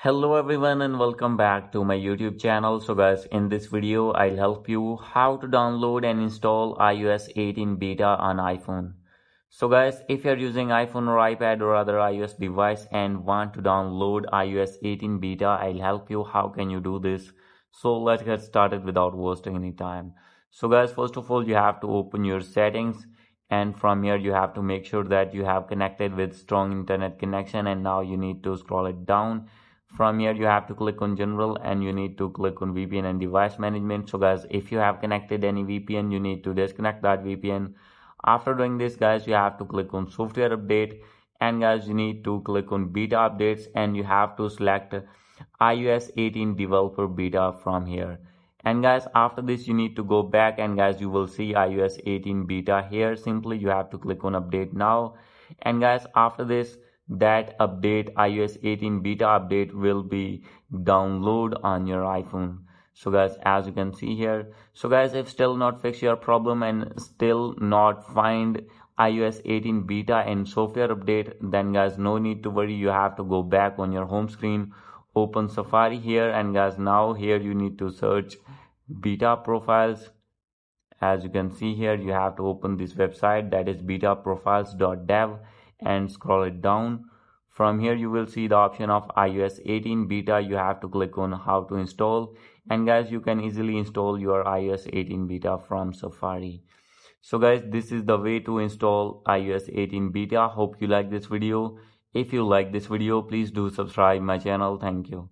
Hello everyone and welcome back to my YouTube channel. So guys, in this video I'll help you how to download and install iOS 18 beta on iPhone. So guys, if you're using iPhone or iPad or other iOS device and want to download iOS 18 beta, I'll help you how can you do this. So let's get started without wasting any time. So guys, first of all you have to open your settings, and from here you have to make sure that you have connected with strong internet connection, and now you need to scroll it down. From here you have to click on general and you need to click on VPN and device management. So guys, if you have connected any VPN, you need to disconnect that VPN. After doing this guys, you have to click on software update, and guys you need to click on beta updates, and you have to select iOS 18 developer beta from here. And guys, after this you need to go back, and guys you will see iOS 18 beta here. Simply you have to click on update now, and guys after this that update iOS 18 beta update will be download on your iPhone. So guys, as you can see here, so guys, if still not fix your problem and still not find iOS 18 beta and software update, then guys no need to worry, you have to go back on your home screen, open Safari here, and guys now here you need to search beta profiles. As you can see here, you have to open this website, that is betaprofiles.dev, and scroll it down. From here you will see the option of iOS 18 beta. You have to click on how to install, and guys you can easily install your iOS 18 beta from Safari. So guys, this is the way to install iOS 18 beta. Hope you like this video. If you like this video, please do subscribe my channel. Thank you.